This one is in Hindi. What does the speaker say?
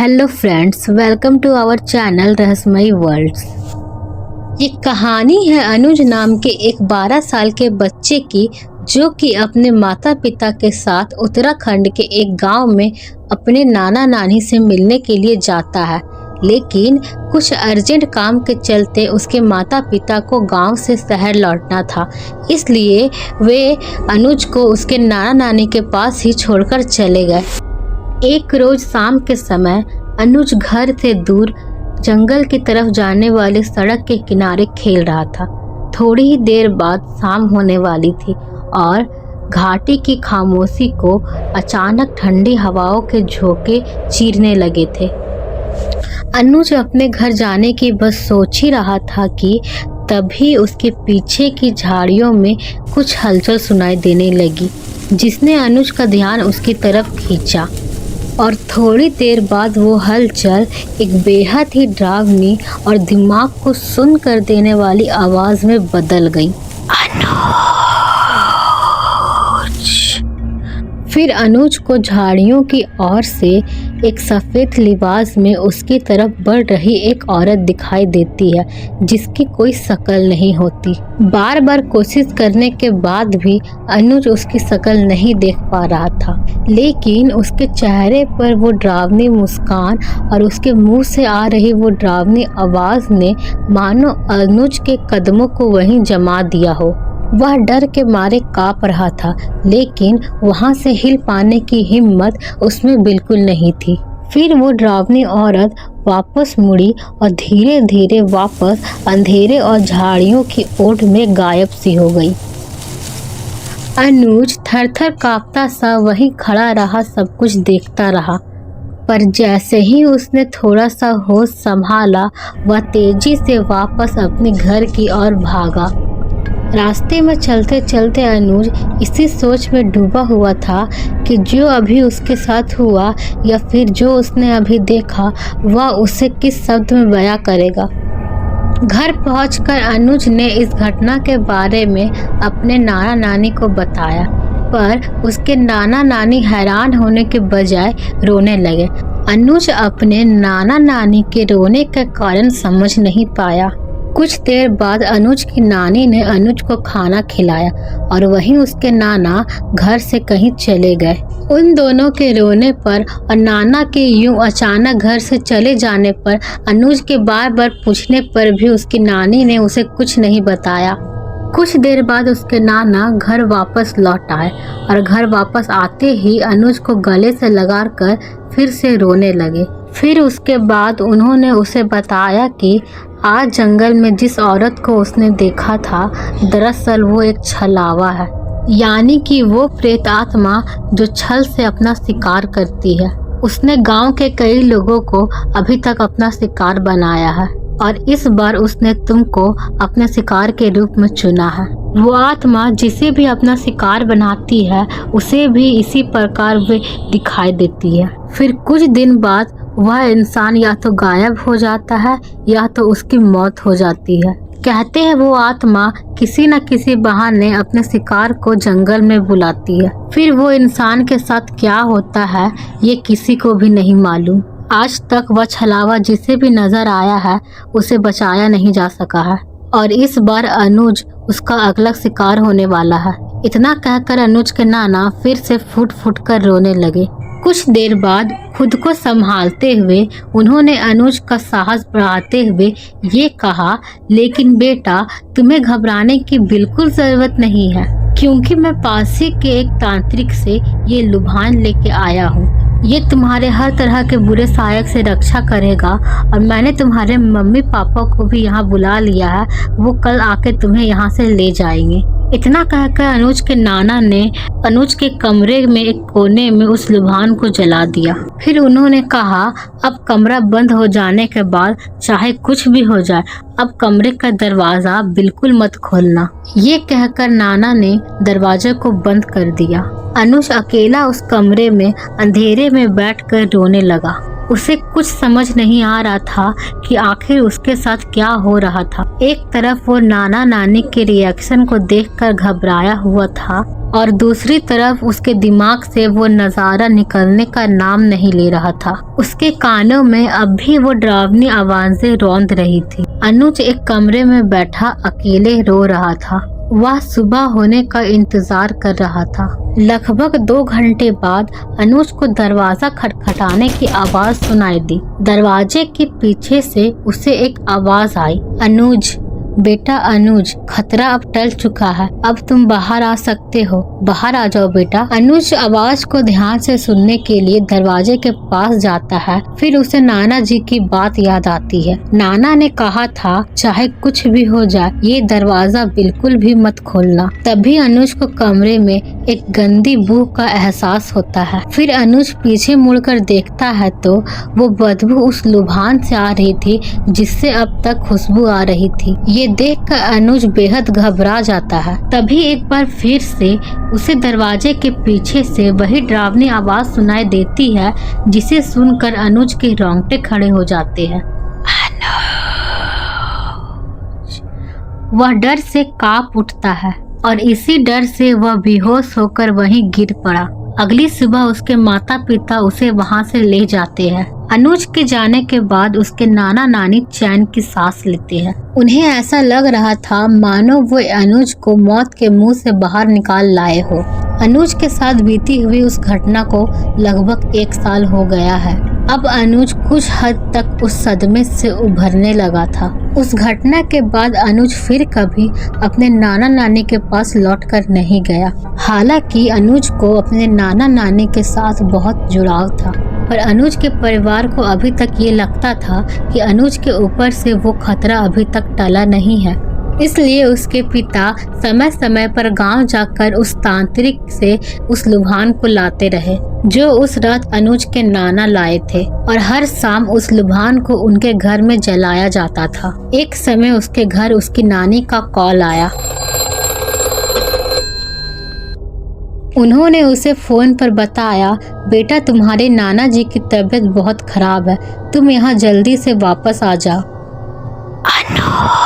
Hello friends, welcome to our channel रहस्यमयी वर्ल्ड्स। ये कहानी है अनुज नाम के एक 12 साल के बच्चे की, जो कि अपने माता पिता के साथ उत्तराखंड के एक गांव में अपने नाना नानी से मिलने के लिए जाता है। लेकिन कुछ अर्जेंट काम के चलते उसके माता पिता को गांव से शहर लौटना था, इसलिए वे अनुज को उसके नाना नानी के पास ही छोड़कर चले गए। एक रोज शाम के समय अनुज घर से दूर जंगल की तरफ जाने वाली सड़क के किनारे खेल रहा था। थोड़ी ही देर बाद शाम होने वाली थी और घाटी की खामोशी को अचानक ठंडी हवाओं के झोंके चीरने लगे थे। अनुज अपने घर जाने की बस सोच ही रहा था कि तभी उसके पीछे की झाड़ियों में कुछ हलचल सुनाई देने लगी, जिसने अनुज का ध्यान उसकी तरफ खींचा। और थोड़ी देर बाद वो हलचल एक बेहद ही डरावनी और दिमाग को सुन्न कर देने वाली आवाज़ में बदल गई। फिर अनुज को झाड़ियों की ओर से एक सफ़ेद लिबास में उसकी तरफ बढ़ रही एक औरत दिखाई देती है, जिसकी कोई शक्ल नहीं होती। बार बार कोशिश करने के बाद भी अनुज उसकी शक्ल नहीं देख पा रहा था, लेकिन उसके चेहरे पर वो डरावनी मुस्कान और उसके मुंह से आ रही वो डरावनी आवाज़ ने मानो अनुज के कदमों को वहीं जमा दिया हो। वह डर के मारे काँप रहा था, लेकिन वहां से हिल पाने की हिम्मत उसमें बिल्कुल नहीं थी। फिर वो डरावनी औरत वापस मुड़ी और धीरे धीरे वापस अंधेरे और झाड़ियों की ओट में गायब सी हो गई। अनुज थर-थर कांपता सा वहीं खड़ा रहा, सब कुछ देखता रहा। पर जैसे ही उसने थोड़ा सा होश संभाला, वह तेजी से वापस अपने घर की ओर भागा। रास्ते में चलते चलते अनुज इसी सोच में डूबा हुआ था कि जो अभी उसके साथ हुआ या फिर जो उसने अभी देखा, वह उसे किस शब्द में बयां करेगा। घर पहुंचकर अनुज ने इस घटना के बारे में अपने नाना नानी को बताया, पर उसके नाना नानी हैरान होने के बजाय रोने लगे। अनुज अपने नाना नानी के रोने का कारण समझ नहीं पाया। कुछ देर बाद अनुज की नानी ने अनुज को खाना खिलाया और वहीं उसके नाना घर से कहीं चले गए। उन दोनों के रोने पर और नाना के यूं अचानक घर से चले जाने पर अनुज के बार बार पूछने पर भी उसकी नानी ने उसे कुछ नहीं बताया। कुछ देर बाद उसके नाना घर वापस लौट आए और घर वापस आते ही अनुज को गले से लगाकर फिर से रोने लगे। फिर उसके बाद उन्होंने उसे बताया कि आज जंगल में जिस औरत को उसने देखा था, दरअसल वो एक छलावा है, यानी कि वो प्रेत आत्मा जो छल से अपना शिकार करती है। उसने गांव के कई लोगों को अभी तक अपना शिकार बनाया है और इस बार उसने तुमको अपने शिकार के रूप में चुना है। वो आत्मा जिसे भी अपना शिकार बनाती है, उसे भी इसी प्रकार वे दिखाई देती है। फिर कुछ दिन बाद वह इंसान या तो गायब हो जाता है या तो उसकी मौत हो जाती है। कहते हैं वो आत्मा किसी न किसी बहाने अपने शिकार को जंगल में बुलाती है। फिर वो इंसान के साथ क्या होता है, ये किसी को भी नहीं मालूम। आज तक वह छलावा जिसे भी नजर आया है, उसे बचाया नहीं जा सका है और इस बार अनुज उसका अगला शिकार होने वाला है। इतना कहकर अनुज के नाना फिर से फूट फूट कर रोने लगे। कुछ देर बाद खुद को संभालते हुए उन्होंने अनुज का साहस बढ़ाते हुए ये कहा, लेकिन बेटा, तुम्हें घबराने की बिल्कुल जरूरत नहीं है, क्योंकि मैं पास ही के एक तांत्रिक से ये लुभान लेके आया हूँ। ये तुम्हारे हर तरह के बुरे सायक से रक्षा करेगा और मैंने तुम्हारे मम्मी पापा को भी यहाँ बुला लिया है, वो कल आके तुम्हें यहाँ से ले जाएंगे। इतना कहकर अनुज के नाना ने अनुज के कमरे में एक कोने में उस लुभान को जला दिया। फिर उन्होंने कहा, अब कमरा बंद हो जाने के बाद चाहे कुछ भी हो जाए, अब कमरे का दरवाजा बिल्कुल मत खोलना। ये कहकर नाना ने दरवाजे को बंद कर दिया। अनुज अकेला उस कमरे में अंधेरे में बैठकर रोने लगा। उसे कुछ समझ नहीं आ रहा था कि आखिर उसके साथ क्या हो रहा था। एक तरफ वो नाना नानी के रिएक्शन को देखकर घबराया हुआ था और दूसरी तरफ उसके दिमाग से वो नज़ारा निकलने का नाम नहीं ले रहा था। उसके कानों में अब भी वो डरावनी आवाजें रौंद रही थी। अनुज एक कमरे में बैठा अकेले रो रहा था। वह सुबह होने का इंतजार कर रहा था। लगभग 2 घंटे बाद अनुज को दरवाजा खटखटाने की आवाज सुनाई दी। दरवाजे के पीछे से उसे एक आवाज आई, अनुज बेटा अनुज, खतरा अब टल चुका है, अब तुम बाहर आ सकते हो, बाहर आ जाओ बेटा। अनुज आवाज को ध्यान से सुनने के लिए दरवाजे के पास जाता है। फिर उसे नाना जी की बात याद आती है। नाना ने कहा था चाहे कुछ भी हो जाए ये दरवाजा बिल्कुल भी मत खोलना। तभी अनुज को कमरे में एक गंदी बू का एहसास होता है। फिर अनुज पीछे मुड़कर देखता है तो वो बदबू उस लुभान से आ रही थी जिससे अब तक खुशबू आ रही थी। ये देखकर अनुज बेहद घबरा जाता है। तभी एक बार फिर से उसे दरवाजे के पीछे से वही डरावनी आवाज सुनाई देती है जिसे सुनकर अनुज के रोंगटे खड़े हो जाते हैं। वह डर से कांप उठता है और इसी डर से वह बेहोश होकर वहीं गिर पड़ा। अगली सुबह उसके माता पिता उसे वहां से ले जाते हैं। अनुज के जाने के बाद उसके नाना नानी चैन की सांस लेते हैं। उन्हें ऐसा लग रहा था मानो वो अनुज को मौत के मुंह से बाहर निकाल लाए हो। अनुज के साथ बीती हुई उस घटना को लगभग 1 साल हो गया है। अब अनुज कुछ हद तक उस सदमे से उभरने लगा था। उस घटना के बाद अनुज फिर कभी अपने नाना नानी के पास लौटकर नहीं गया। हालांकि अनुज को अपने नाना नानी के साथ बहुत जुड़ाव था, पर अनुज के परिवार को अभी तक ये लगता था कि अनुज के ऊपर से वो खतरा अभी तक टला नहीं है। इसलिए उसके पिता समय समय पर गांव जाकर उस तांत्रिक से उस लुभान को लाते रहे जो उस रात अनुज के नाना लाए थे, और हर शाम उस लुभान को उनके घर में जलाया जाता था। एक समय उसके घर उसकी नानी का कॉल आया। उन्होंने उसे फोन पर बताया, बेटा तुम्हारे नाना जी की तबीयत बहुत खराब है, तुम यहाँ जल्दी से वापस आ जाओ। अनुज,